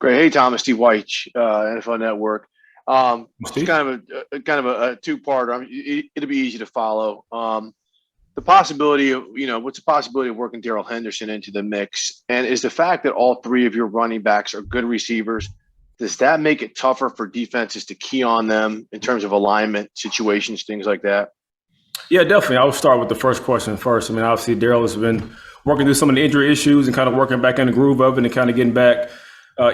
Great. Hey, Thomas, Steve White, NFL Network. It's Steve? kind of a two-parter. It'll be easy to follow. The possibility of, what's the possibility of working Darrell Henderson into the mix? And is the fact that all three of your running backs are good receivers, does that make it tougher for defenses to key on them in terms of alignment, situations, things like that? Yeah, definitely. I'll start with the first question first. I mean, obviously, Darrell has been working through some of the injury issues and kind of working back in the groove of it and kind of getting back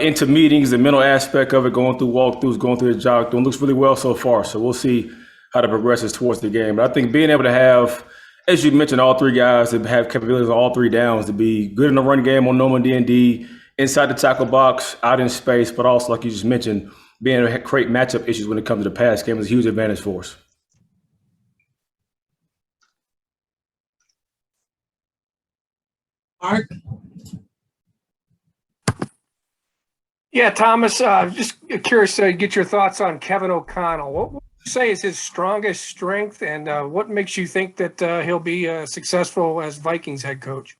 into meetings, the mental aspect of it, going through walkthroughs, going through the jog, doing looks really well so far. So we'll see how that progresses towards the game. But I think being able to have, as you mentioned, all three guys that have capabilities on all three downs to be good in the run game on normal D&D, inside the tackle box, out in space, but also, like you just mentioned, being able to create matchup issues when it comes to the pass game is a huge advantage for us. Mark? Yeah, Thomas, just curious to get your thoughts on Kevin O'Connell. What would you say is his strongest strength, and what makes you think that he'll be successful as Vikings head coach?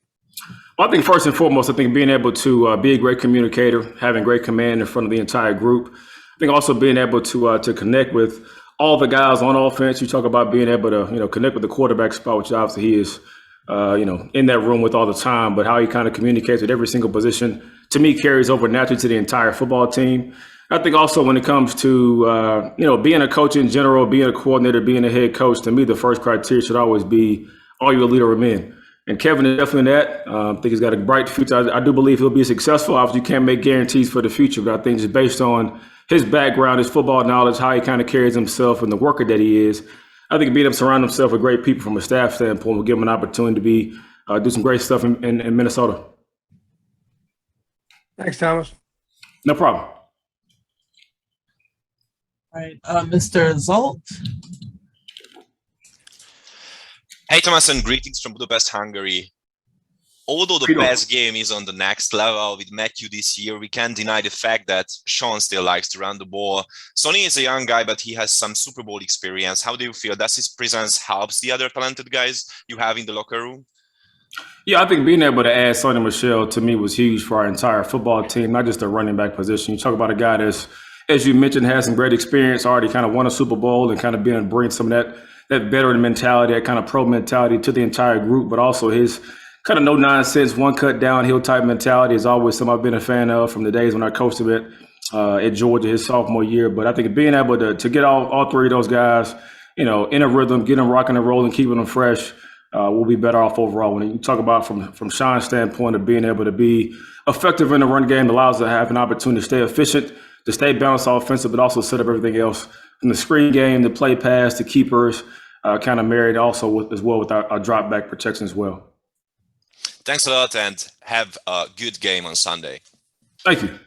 Well, I think first and foremost, I think being able to be a great communicator, having great command in front of the entire group. I think also being able to connect with all the guys on offense. You talk about being able to connect with the quarterback spot, which obviously he is in that room with all the time, but how he kind of communicates with every single position, to me, carries over naturally to the entire football team. I think also when it comes to, being a coach in general, being a coordinator, being a head coach, to me, the first criteria should always be, are you a leader of men? And Kevin is definitely that. I think he's got a bright future. I do believe he'll be successful. Obviously, you can't make guarantees for the future, but I think just based on his background, his football knowledge, how he kind of carries himself, and the worker that he is, I think being able to surround himself with great people from a staff standpoint will give him an opportunity to be do some great stuff in Minnesota. Thanks, Thomas. No problem. All right, Mr. Zolt? Hey, Thomas, and greetings from Budapest, Hungary. Although the pass game is on the next level with Matthew this year, we can't deny the fact that Sean still likes to run the ball. Sony is a young guy, but he has some Super Bowl experience. How do you feel? Does his presence helps the other talented guys you have in the locker room? Yeah, I think being able to add Sony Michel to me was huge for our entire football team, not just the running back position. You talk about a guy that's, as you mentioned, has some great experience, already kind of won a Super Bowl and kind of being able to bring some of that veteran mentality, that kind of pro mentality to the entire group, but also his kind of no nonsense, one cut downhill type mentality is always something I've been a fan of from the days when I coached him at Georgia his sophomore year. But I think being able to get all three of those guys, in a rhythm, get them rocking and rolling, keeping them fresh, we'll be better off overall. When you talk about from Sean's standpoint of being able to be effective in the run game, allows us to have an opportunity to stay efficient, to stay balanced offensive, but also set up everything else from the screen game, the play pass, the keepers, kind of married also with our drop back protection as well. Thanks a lot, and have a good game on Sunday. Thank you.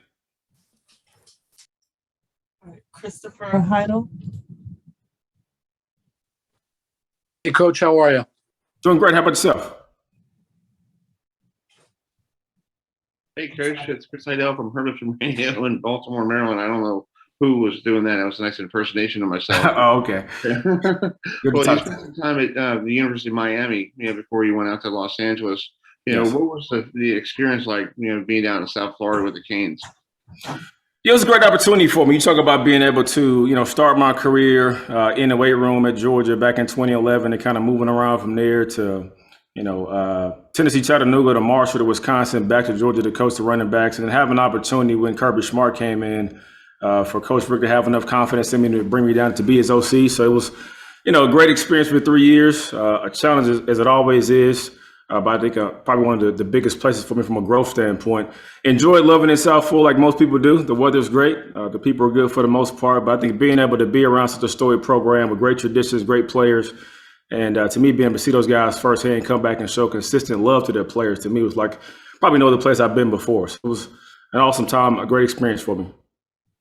All right, Christopher Heidel? Hey, Coach, how are you? Doing great. How about yourself? Hey, Coach, it's Chris Heidel from Henderson Radio in Baltimore, Maryland. I don't know who was doing that. That was a nice impersonation of myself. Oh, okay. Well, you spent some time at the University of Miami, before you went out to Los Angeles. Yes. What was the experience like, being down in South Florida with the Canes? Yeah, it was a great opportunity for me. You talk about being able to, start my career in the weight room at Georgia back in 2011 and kind of moving around from there to, Tennessee, Chattanooga to Marshall to Wisconsin, back to Georgia to coach the running backs, and have an opportunity when Kirby Smart came in for Coach Rick to have enough confidence in me to bring me down to be his OC. So it was, a great experience for 3 years, a challenge as it always is. But I think probably one of the biggest places for me from a growth standpoint. Enjoyed loving in South Florida like most people do. The weather's great. The people are good for the most part. But I think being able to be around such a storied program with great traditions, great players, and to me, being able to see those guys firsthand come back and show consistent love to their players, to me was like probably no other place I've been before. So it was an awesome time, a great experience for me.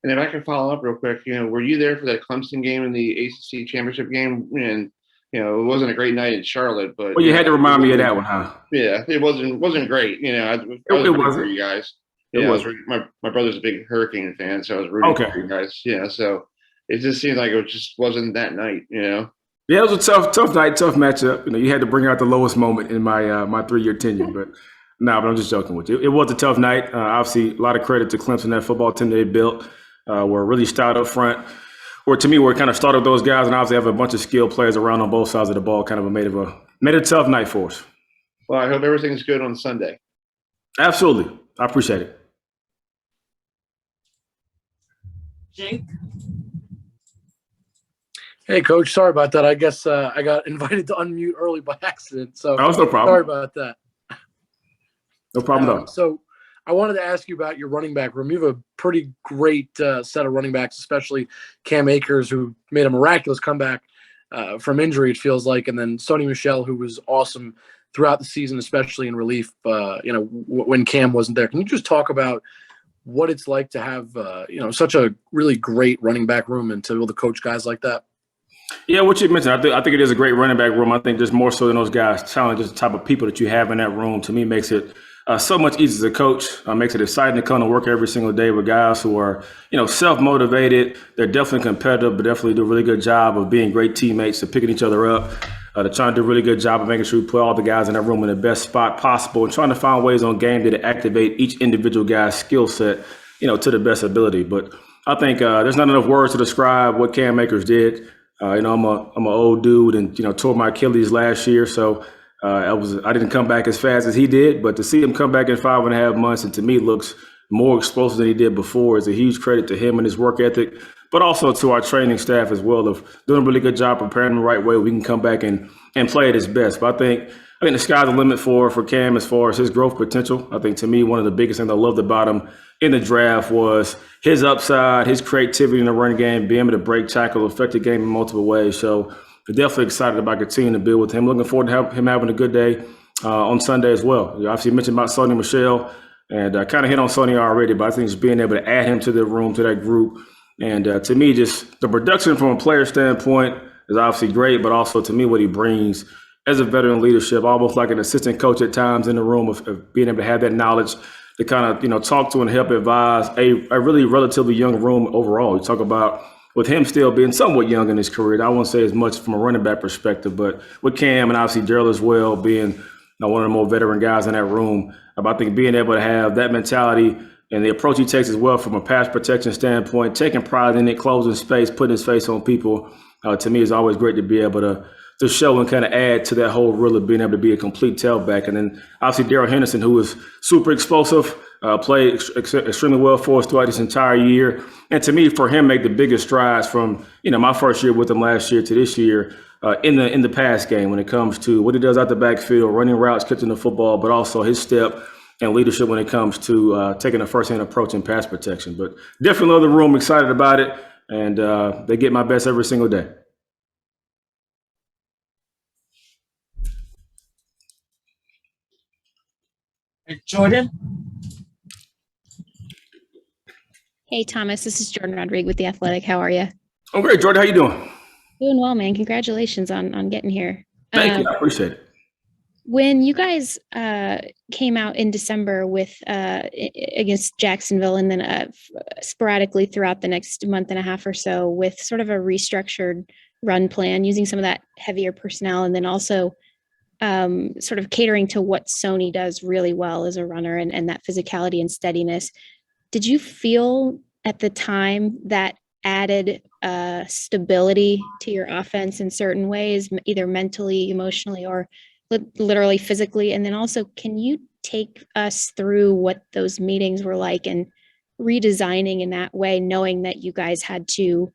And if I can follow up real quick, were you there for that Clemson game in the ACC championship game? And it wasn't a great night in Charlotte, but well, you had to remind me of that one, huh? Yeah, it wasn't great. I was rooting for you guys. My brother's a big Hurricane fan, so I was rooting for you guys. Yeah, so it just seemed like it just wasn't that night. Yeah, it was a tough night, tough matchup. You had to bring out the lowest moment in my 3-year tenure, but No, but I'm just joking with you. It was a tough night. Obviously, a lot of credit to Clemson, that football team they built. Were really stout up front. Or to me, where it kind of started with those guys, and obviously have a bunch of skilled players around on both sides of the ball. Kind of made it a tough night for us. Well, I hope everything's good on Sunday. Absolutely, I appreciate it. Jake? Hey, Coach. Sorry about that. I guess I got invited to unmute early by accident. So That was no problem. sorry about that. No problem at all. So I wanted to ask you about your running back room. You have a pretty great set of running backs, especially Cam Akers, who made a miraculous comeback from injury, it feels like, and then Sony Michel, who was awesome throughout the season, especially in relief, when Cam wasn't there. Can you just talk about what it's like to have, such a really great running back room and to be able to coach guys like that? Yeah, what you mentioned, I think it is a great running back room. I think just more so than those guys, talent, just the type of people that you have in that room, to me, makes it so much easier as a coach. Makes it exciting to come to work every single day with guys who are, self-motivated. They're definitely competitive, but definitely do a really good job of being great teammates, of picking each other up. They're trying to do a really good job of making sure we put all the guys in that room in the best spot possible and trying to find ways on game day to activate each individual guy's skill set, to the best ability. But I think there's not enough words to describe what Cam Akers did. I'm an old dude and, tore my Achilles last year. So I didn't come back as fast as he did, but to see him come back in 5.5 months and to me looks more explosive than he did before is a huge credit to him and his work ethic, but also to our training staff as well of doing a really good job preparing him the right way. We can come back and play at his best. But I think the sky's the limit for Cam as far as his growth potential. I think to me, one of the biggest things I loved about him in the draft was his upside, his creativity in the run game, being able to break tackle, affect the game in multiple ways. So we're definitely excited about continuing to build with him. Looking forward to him having a good day on Sunday as well. You obviously mentioned about Sony Michel, and I kind of hit on Sony already, but I think just being able to add him to the room, to that group. And to me, just the production from a player standpoint is obviously great, but also to me what he brings as a veteran leadership, almost like an assistant coach at times in the room of being able to have that knowledge to kind of, talk to and help advise a really relatively young room overall. You talk about with him still being somewhat young in his career. I won't say as much from a running back perspective, but with Cam and obviously Darrell as well being one of the more veteran guys in that room, I think being able to have that mentality and the approach he takes as well from a pass protection standpoint, taking pride in it, closing space, putting his face on people, to me is always great to be able to show and kind of add to that whole role of being able to be a complete tailback. And then obviously Darrell Henderson, who is super explosive, played extremely well for us throughout this entire year. And to me, for him, make the biggest strides from, my first year with him last year to this year in the pass game when it comes to what he does out the backfield, running routes, catching the football, but also his step and leadership when it comes to taking a first-hand approach in pass protection. But definitely love the room, excited about it, and they get my best every single day. Jordan? Hey, Thomas, this is Jordan Rodriguez with The Athletic. How are you? I'm great, Jordan. How you doing? Doing well, man. Congratulations on getting here. Thank you. I appreciate it. When you guys came out in December with against Jacksonville and then sporadically throughout the next month and a half or so with sort of a restructured run plan using some of that heavier personnel and then also sort of catering to what Sony does really well as a runner and that physicality and steadiness, did you feel at the time that added stability to your offense in certain ways, either mentally, emotionally, or literally physically? And then also, can you take us through what those meetings were like and redesigning in that way, knowing that you guys had to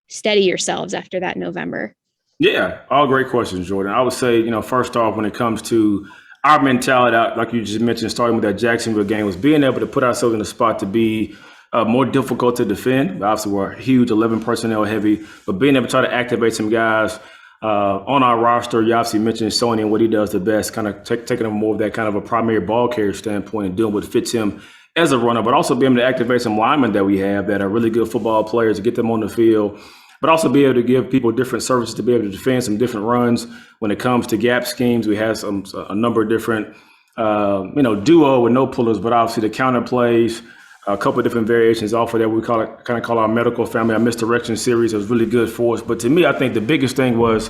steady yourselves after that November? Yeah, all great questions, Jordan. I would say, first off, when it comes to our mentality, like you just mentioned, starting with that Jacksonville game, was being able to put ourselves in a spot to be more difficult to defend. Obviously, we're huge 11 personnel heavy, but being able to try to activate some guys on our roster. You obviously mentioned Sony and what he does the best, kind of taking him more of that kind of a primary ball carrier standpoint and doing what fits him as a runner, but also being able to activate some linemen that we have that are really good football players to get them on the field, but also be able to give people different services to be able to defend some different runs. When it comes to gap schemes, we have a number of different, duo with no pullers, but obviously the counter plays, a couple of different variations off of that. We call our medical family, our misdirection series. It was really good for us. But to me, I think the biggest thing was,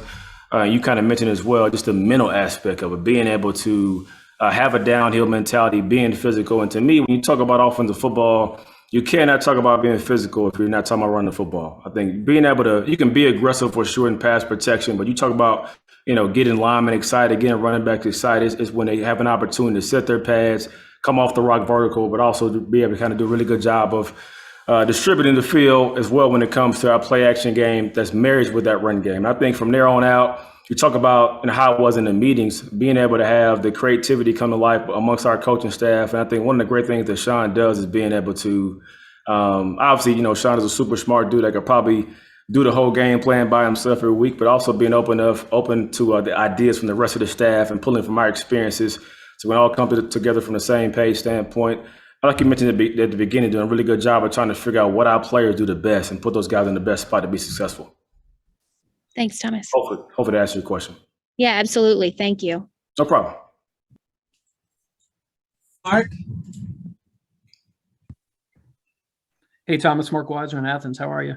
you kind of mentioned as well, just the mental aspect of it, being able to have a downhill mentality, being physical. And to me, when you talk about offensive football, you cannot talk about being physical if you're not talking about running the football. I think being able to, you can be aggressive for sure in pass protection, but you talk about, getting linemen excited, getting running backs excited is when they have an opportunity to set their pads, come off the rock vertical, but also to be able to kind of do a really good job of distributing the field as well when it comes to our play action game that's married with that run game. And I think from there on out, you talk about how it was in the meetings, being able to have the creativity come to life amongst our coaching staff. And I think one of the great things that Sean does is being able to, obviously, Sean is a super smart dude that could probably do the whole game plan by himself every week, but also being open to the ideas from the rest of the staff and pulling from our experiences. So we all come together from the same page standpoint. Like you mentioned at the beginning, doing a really good job of trying to figure out what our players do the best and put those guys in the best spot to be successful. Thanks, Thomas. Hopefully that answers your question. Yeah, absolutely. Thank you. No problem. Mark? Hey, Thomas, Mark Weiser in Athens. How are you?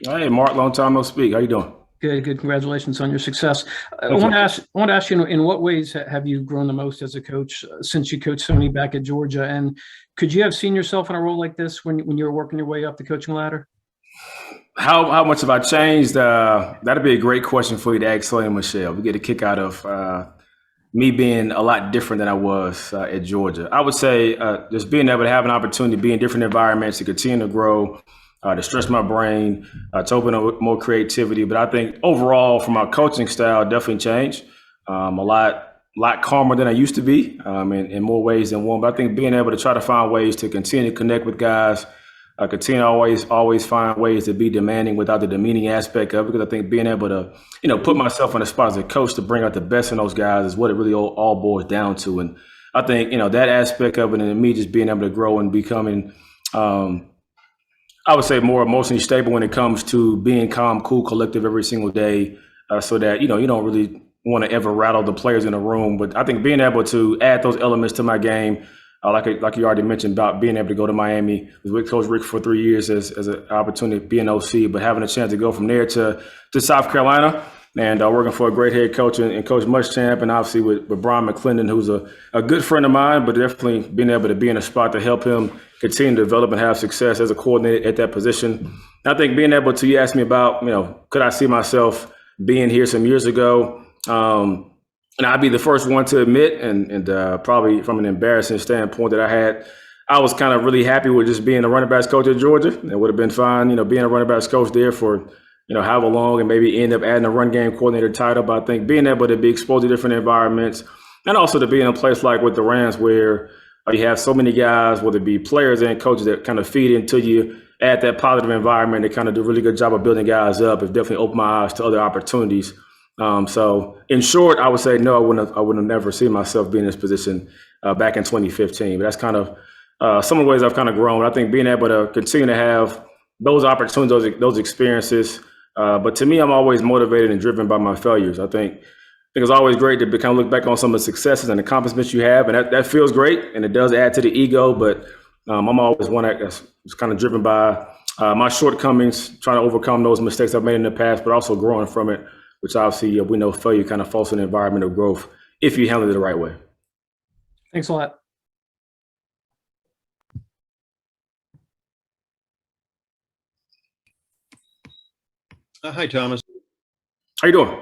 Hey, Mark, long time no speak. How you doing? Good. Congratulations on your success. I want to ask you, in what ways have you grown the most as a coach since you coached Sony back at Georgia? And could you have seen yourself in a role like this when you were working your way up the coaching ladder? How much have I changed? That'd be a great question for you to ask Sony Michel. We get a kick out of me being a lot different than I was at Georgia. I would say just being able to have an opportunity to be in different environments, to continue to grow, to stretch my brain, to open up more creativity. But I think overall, from my coaching style, definitely changed. A lot calmer than I used to be in more ways than one. But I think being able to try to find ways to continue to connect with guys, continue to always find ways to be demanding without the demeaning aspect of it. Because I think being able to, put myself in a spot as a coach to bring out the best in those guys is what it really all boils down to. And I think, that aspect of it, and me just being able to grow and becoming, I would say, more emotionally stable when it comes to being calm, cool, collective every single day, so that, you don't really want to ever rattle the players in the room. But I think being able to add those elements to my game, like you already mentioned about being able to go to Miami, was with Coach Rick for 3 years as an opportunity to be an OC, but having a chance to go from there to South Carolina and working for a great head coach and Coach Muschamp, and obviously with Brian McClendon, who's a good friend of mine, but definitely being able to be in a spot to help him continue to develop and have success as a coordinator at that position. I think being able to, you asked me about, could I see myself being here some years ago? And I'd be the first one to admit, and probably from an embarrassing standpoint, that I was kind of really happy with just being a running backs coach at Georgia. It would have been fine, being a running backs coach there for, however long, and maybe end up adding a run game coordinator title. But I think being able to be exposed to different environments, and also to be in a place like with the Rams where you have so many guys, whether it be players and coaches, that kind of feed into you, add that positive environment, and kind of do a really good job of building guys up. It definitely opened my eyes to other opportunities. So in short, I would say no, I wouldn't have never seen myself being in this position back in 2015. But that's kind of some of the ways I've kind of grown. I think being able to continue to have those opportunities, those experiences. But to me, I'm always motivated and driven by my failures. I think it's always great to kind of look back on some of the successes and accomplishments you have, and that feels great, and it does add to the ego. But I'm always one that's kind of driven by my shortcomings, trying to overcome those mistakes I've made in the past, but also growing from it, which obviously we know failure kind of fosters an environment of growth if you handle it the right way. Thanks a lot. Hi, Thomas. How you doing?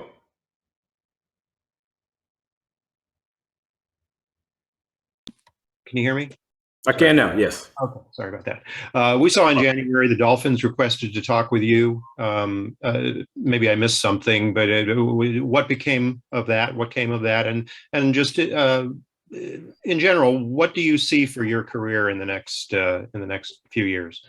Can you hear me? I can now, yes. Okay, sorry about that. We saw in January the Dolphins requested to talk with you. Maybe I missed something, but what became of that? What came of that? And just in general, what do you see for your career in the next few years?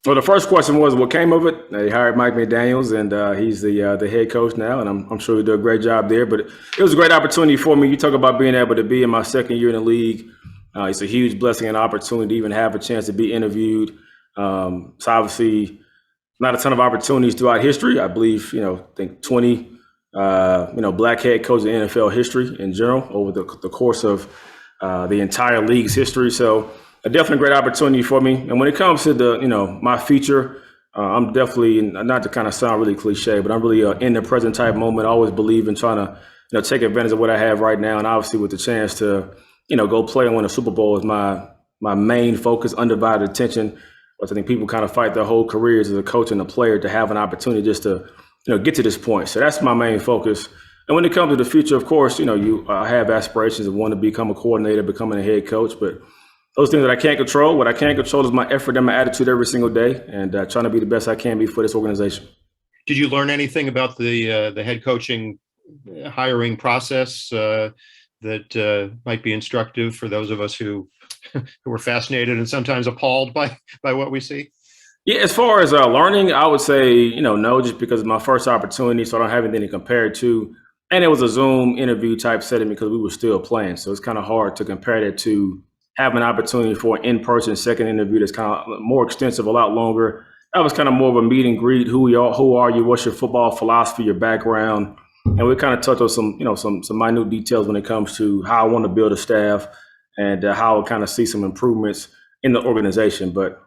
Well, the first question was what came of it. They hired Mike McDaniels, and he's the head coach now, and I'm sure he did a great job there. But it was a great opportunity for me. You talk about being able to be in my second year in the league. It's a huge blessing and opportunity to even have a chance to be interviewed. So obviously, not a ton of opportunities throughout history. I believe, I think 20, black head coaches in NFL history in general over the course of the entire league's history. So a definitely great opportunity for me. And when it comes to my future, I'm definitely, not to kind of sound really cliche, but I'm really in the present type moment. I always believe in trying to take advantage of what I have right now. And obviously with the chance to, go play and win a Super Bowl is my main focus, undivided attention. But I think people kind of fight their whole careers as a coach and a player to have an opportunity just to, get to this point. So that's my main focus. And when it comes to the future, of course, you have aspirations of wanting to become a coordinator, becoming a head coach. But those things that I can't control, what I can control is my effort and my attitude every single day, and trying to be the best I can be for this organization. Did you learn anything about the head coaching hiring process that might be instructive for those of us who were fascinated and sometimes appalled by what we see? Yeah, as far as learning, I would say, no, just because it's my first opportunity, so I don't have anything to compare it to. And it was a Zoom interview type setting because we were still playing. So it's kind of hard to compare that to have an opportunity for an in-person second interview that's kind of more extensive, a lot longer. That was kind of more of a meet and greet. Who are you? What's your football philosophy, your background? And we kind of touched on some minute details when it comes to how I want to build a staff and how I kind of see some improvements in the organization. But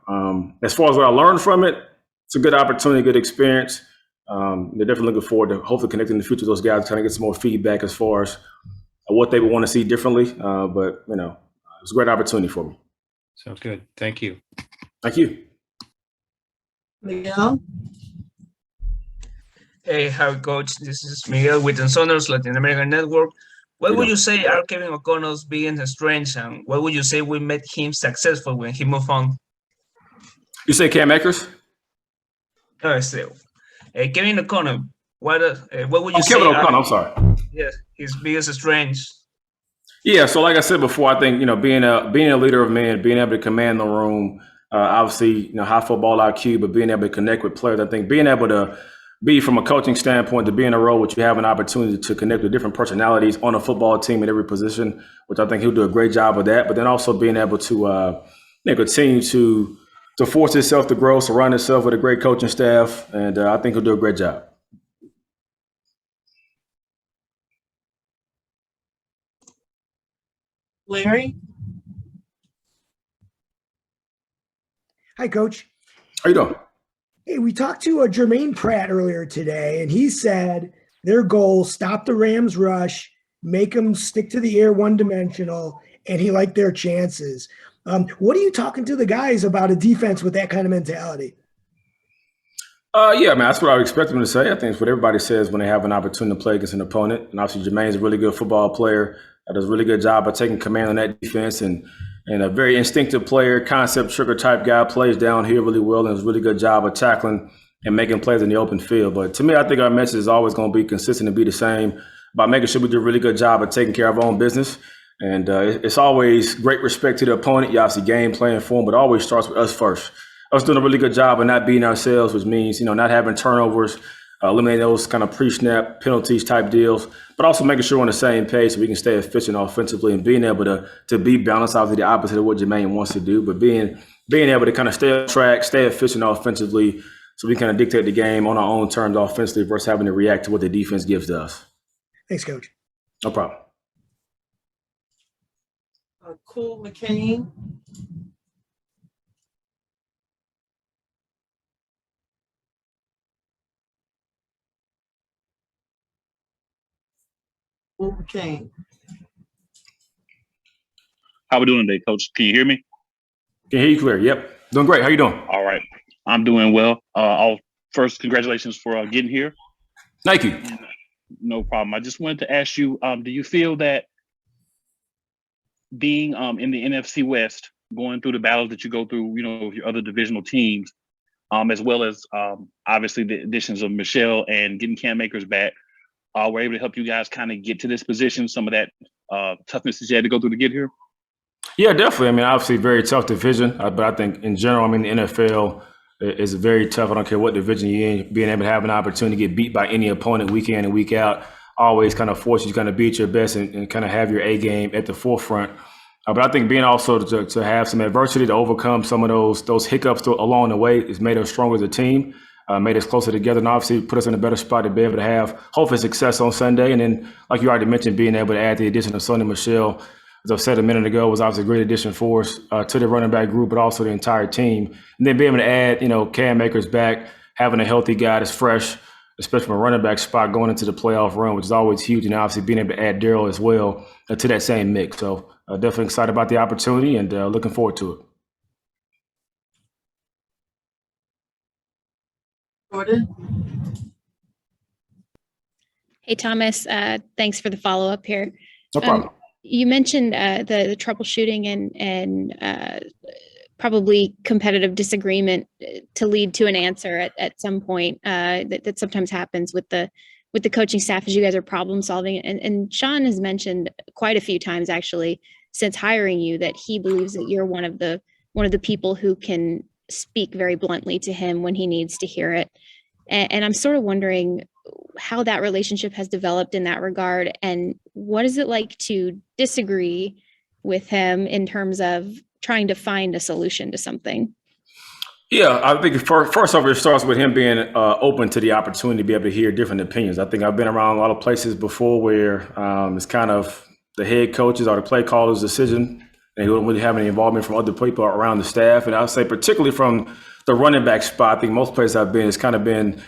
as far as what I learned from it, it's a good opportunity, good experience. They're definitely looking forward to hopefully connecting in the future with those guys, kind of get some more feedback as far as what they would want to see differently. But, it's a great opportunity for me. Sounds good. Thank you. Thank you. Miguel. Hey, hi, Coach. This is Miguel with Ensoners Latin American Network. What would you say are Kevin O'Connell's biggest strengths, and what would you say will make him successful when he moved on? You say Cam Akers? No, still. Kevin O'Connell, what would you say? Kevin O'Connell, I'm sorry. Yes, his biggest strengths. Yeah, so like I said before, I think, being a leader of men, being able to command the room, obviously, high football IQ, but being able to connect with players. I think being able to be, from a coaching standpoint, to be in a role which you have an opportunity to connect with different personalities on a football team at every position, which I think he'll do a great job of that. But then also being able to continue to force himself to grow, surround himself with a great coaching staff, and I think he'll do a great job. Larry. Hi, Coach. How you doing? Hey, we talked to Jermaine Pratt earlier today, and he said their goal, stop the Rams rush, make them stick to the air one-dimensional, and he liked their chances. What are you talking to the guys about a defense with that kind of mentality? Yeah, man, that's what I would expect them to say. I think it's what everybody says when they have an opportunity to play against an opponent. And obviously, Jermaine's a really good football player. Does a really good job of taking command on that defense, and a very instinctive player, concept trigger type guy, plays down here really well and does a really good job of tackling and making plays in the open field. But to me, I think our message is always going to be consistent and be the same about making sure we do a really good job of taking care of our own business. And it's always great respect to the opponent. You obviously game playing for them, but it always starts with us first. Us doing a really good job of not beating ourselves, which means, not having turnovers, eliminating those kind of pre-snap penalties type deals, but also making sure we're on the same page so we can stay efficient offensively and being able to be balanced, obviously the opposite of what Jermaine wants to do, but being able to kind of stay on track, stay efficient offensively so we kind of dictate the game on our own terms offensively versus having to react to what the defense gives to us. Thanks, Coach. No problem. Cool McCain. Okay. How we doing today, Coach? Can you hear me? Can hear you clear. Yep. Doing great. How you doing? All right. I'm doing well. First, congratulations for getting here. Thank you. No problem. I just wanted to ask you, do you feel that being in the NFC West, going through the battles that you go through, with your other divisional teams, as well as obviously the additions of Michel and getting Cam Akers back, were able to help you guys kind of get to this position, some of that toughness that you had to go through to get here? Yeah, definitely. I mean, obviously very tough division, but I think in general, the NFL is very tough. I don't care what division you're in, being able to have an opportunity to get beat by any opponent week in and week out always kind of forces you to kind of be at your best and kind of have your A game at the forefront. But I think being also to have some adversity to overcome some of those hiccups along the way has made us stronger as a team, made us closer together, and obviously put us in a better spot to be able to have hopefully success on Sunday. And then, like you already mentioned, being able to add the addition of Sony Michel, as I said a minute ago, was obviously a great addition for us to the running back group, but also the entire team. And then being able to add, Cam Akers back, having a healthy guy that's fresh, especially from a running back spot going into the playoff run, which is always huge, and obviously being able to add Darrell as well to that same mix. So definitely excited about the opportunity and looking forward to it. Jordan? Hey, Thomas, thanks for the follow-up here. No problem. You mentioned the troubleshooting and probably competitive disagreement to lead to an answer at some point that sometimes happens with the coaching staff as you guys are problem solving. And Sean has mentioned quite a few times actually since hiring you that he believes that you're one of the people who can speak very bluntly to him when he needs to hear it. And I'm sort of wondering how that relationship has developed in that regard, and what is it like to disagree with him in terms of trying to find a solution to something? Yeah, I think first off, it starts with him being open to the opportunity to be able to hear different opinions. I think I've been around a lot of places before where it's kind of the head coaches or the play caller's decision, and you don't really have any involvement from other people around the staff. And I'll say particularly from the running back spot, I think most places I've been, it's kind of been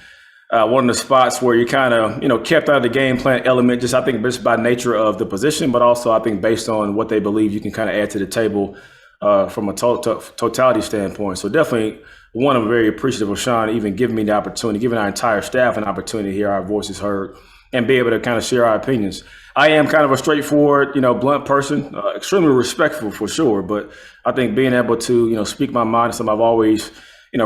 one of the spots where you kind of, kept out of the game plan element, just I think just by nature of the position, but also I think based on what they believe you can kind of add to the table from a totality standpoint. So definitely one, I'm very appreciative of Sean even giving me the opportunity, giving our entire staff an opportunity to hear our voices heard and be able to kind of share our opinions. I am kind of a straightforward, blunt person, extremely respectful for sure, but I think being able to, speak my mind is something I've always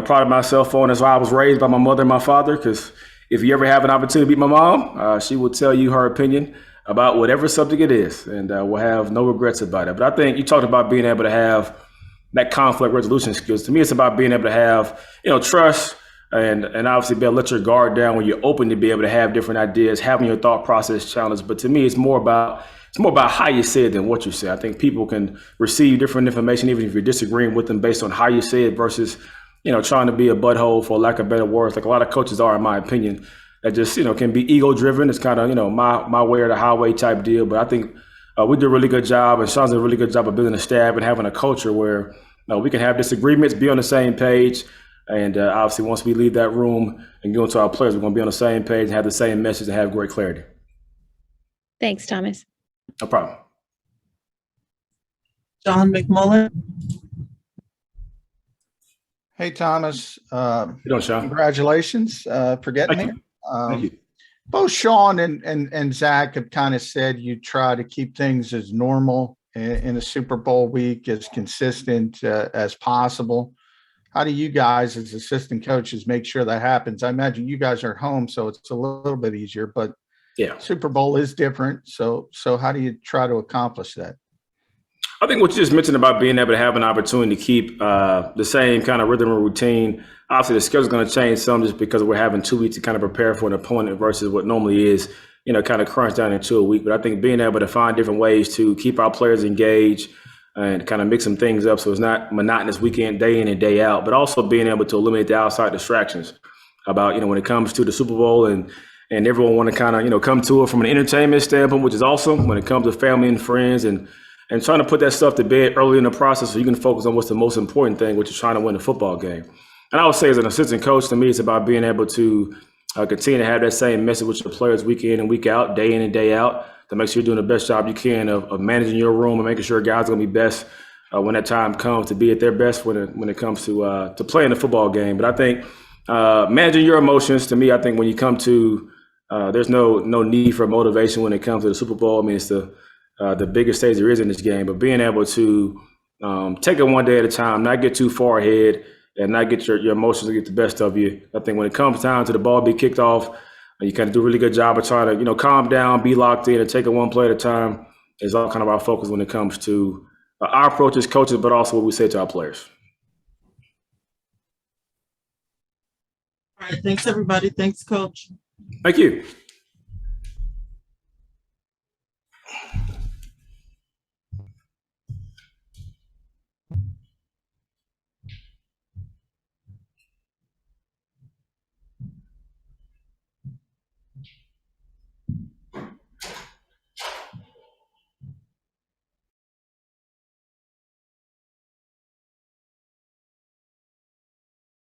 prided myself on. That's why I was raised by my mother and my father, because if you ever have an opportunity to meet my mom, she will tell you her opinion about whatever subject it is, and we'll have no regrets about it. But I think you talked about being able to have that conflict resolution skills. To me, it's about being able to have, trust and obviously be able to let your guard down when you're open to be able to have different ideas, having your thought process challenged. But to me, it's more about how you say it than what you say. I think people can receive different information, even if you're disagreeing with them based on how you say it versus trying to be a butthole, for lack of better words, like a lot of coaches are, in my opinion, that just, can be ego driven. It's kind of, my way or the highway type deal. But I think we do a really good job, and Sean's did a really good job of building a staff and having a culture where we can have disagreements, be on the same page. And obviously, once we leave that room and go into our players, we're going to be on the same page and have the same message and have great clarity. Thanks, Thomas. No problem. John McMullen? Hey, Thomas. You doing, Sean? Congratulations for getting there. Thank you. Both Sean and Zach have kind of said you try to keep things as normal in a Super Bowl week, as consistent as possible. How do you guys as assistant coaches make sure that happens? I imagine you guys are at home, so it's a little bit easier, but yeah, Super Bowl is different. So how do you try to accomplish that? I think what you just mentioned about being able to have an opportunity to keep the same kind of rhythm or routine. Obviously, the schedule's going to change some just because we're having 2 weeks to kind of prepare for an opponent versus what normally is, kind of crunch down into a week. But I think being able to find different ways to keep our players engaged and kind of mix some things up so it's not monotonous weekend, day in and day out, but also being able to eliminate the outside distractions about, when it comes to the Super Bowl and everyone want to kind of, come to it from an entertainment standpoint, which is awesome when it comes to family and friends and trying to put that stuff to bed early in the process so you can focus on what's the most important thing, which is trying to win a football game. And I would say as an assistant coach, to me, it's about being able to continue to have that same message with your players week in and week out, day in and day out, to make sure you're doing the best job you can of managing your room and making sure guys are going to be best when that time comes to be at their best when it comes to playing the football game. But I think managing your emotions, to me, I think when you come to there's no need for motivation when it comes to the Super Bowl. I mean, it's the biggest stage there is in this game, but being able to take it one day at a time, not get too far ahead and not get your emotions to get the best of you. I think when it comes time to the ball be kicked off, you kind of do a really good job of trying to, calm down, be locked in and take it one play at a time is all kind of our focus when it comes to our approach as coaches, but also what we say to our players. All right. Thanks, everybody. Thanks, Coach. Thank you.